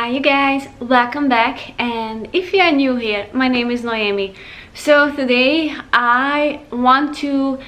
Hi you guys, welcome back, and if you are new here, my name is Noemi. So today I want to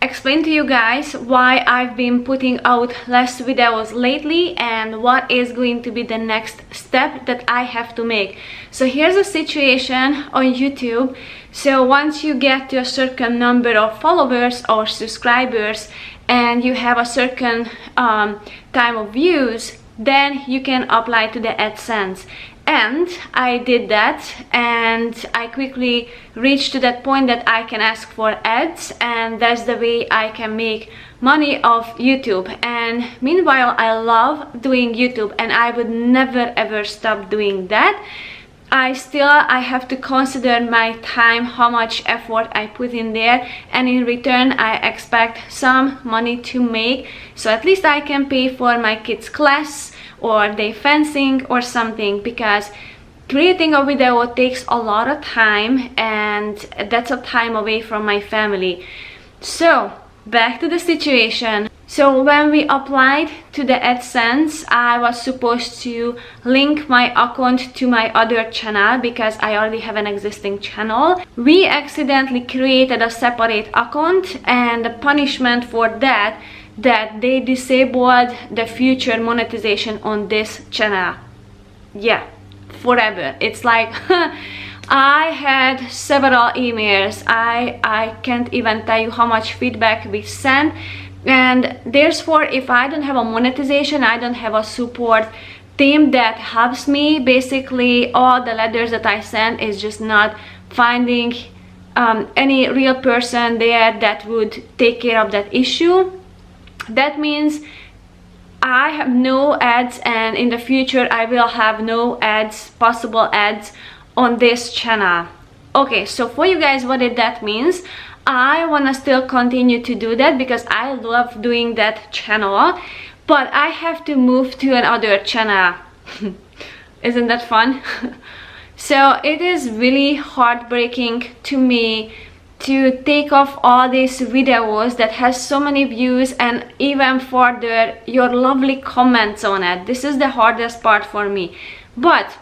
explain to you guys why I've been putting out less videos lately and what is going to be the next step that I have to make. So here's a situation on YouTube. So once you get to a certain number of followers or subscribers and you have a certain time of views, then you can apply to the AdSense. And I did that, and I quickly reached to that point that I can ask for ads, and that's the way I can make money off YouTube. And meanwhile, I love doing YouTube and I would never ever stop doing that. I have to consider my time, how much effort I put in there, and in return I expect some money to make, so at least I can pay for my kids' class or their fencing or something, because creating a video takes a lot of time and that's a time away from my family. So back to the situation. So when we applied to the AdSense, I was supposed to link my account to my other channel because I already have an existing channel. We accidentally created a separate account, and the punishment for that they disabled the future monetization on this channel. Yeah, forever. It's like I had several emails. I can't even tell you how much feedback we sent. And therefore, if I don't have a monetization, I don't have a support team that helps me. Basically, all the letters that I send is just not finding any real person there that would take care of that issue. That means I have no ads, and in the future I will have no ads, possible ads on this channel. Okay, so for you guys, what did that means? I want to still continue to do that because I love doing that channel, but I have to move to another channel. Isn't that fun? So it is really heartbreaking to me to take off all these videos that has so many views and even further your lovely comments on it. This is the hardest part for me, but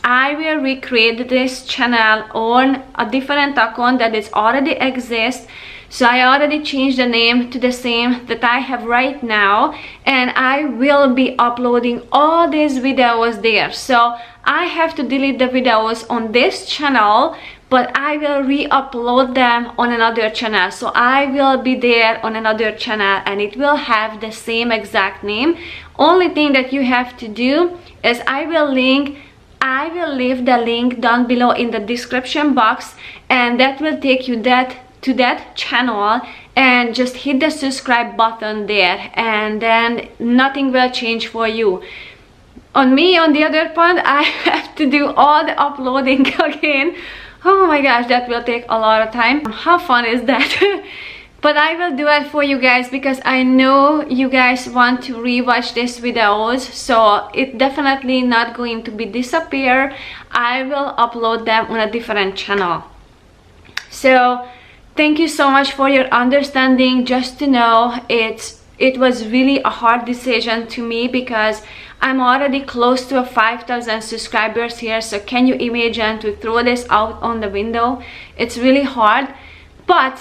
I will recreate this channel on a different account that is already exists. So I already changed the name to the same that I have right now, and I will be uploading all these videos there. So I have to delete the videos on this channel, but I will re-upload them on another channel. So I will be there on another channel and it will have the same exact name. Only thing that you have to do is I will leave the link down below in the description box, and that will take you to that channel, and just hit the subscribe button there, and then nothing will change for you. On me, on the other part, I have to do all the uploading again. Oh my gosh, that will take a lot of time. How fun is that? But I will do it for you guys because I know you guys want to rewatch these videos, so it's definitely not going to be disappear. I will upload them on a different channel. So thank you so much for your understanding. Just to know, it was really a hard decision to me because I'm already close to 5,000 subscribers here. So can you imagine to throw this out on the window? It's really hard, but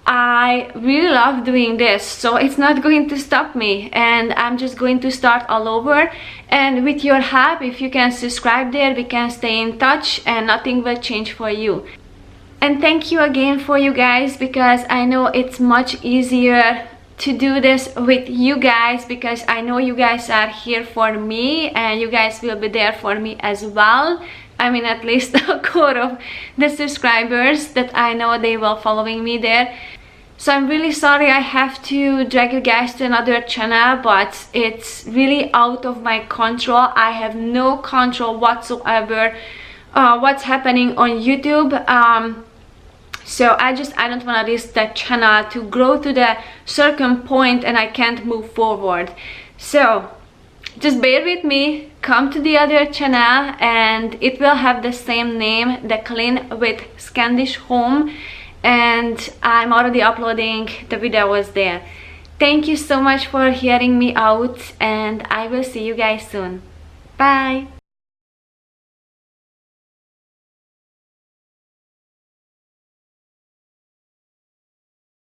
I really love doing this, so it's not going to stop me, and I'm just going to start all over. And with your help, if you can subscribe there, we can stay in touch and nothing will change for you. And thank you again for you guys, because I know it's much easier to do this with you guys, because I know you guys are here for me and you guys will be there for me as well. I mean, at least a quarter of the subscribers that I know, they will following me there. So I'm really sorry I have to drag you guys to another channel, but it's really out of my control. I have no control whatsoever what's happening on YouTube. So I don't want to risk that channel to grow to the certain point and I can't move forward. So just bear with me, come to the other channel, and it will have the same name, The Clean with Scandish Home, and I'm already uploading the videos there. Thank you so much for hearing me out, and I will see you guys soon. Bye!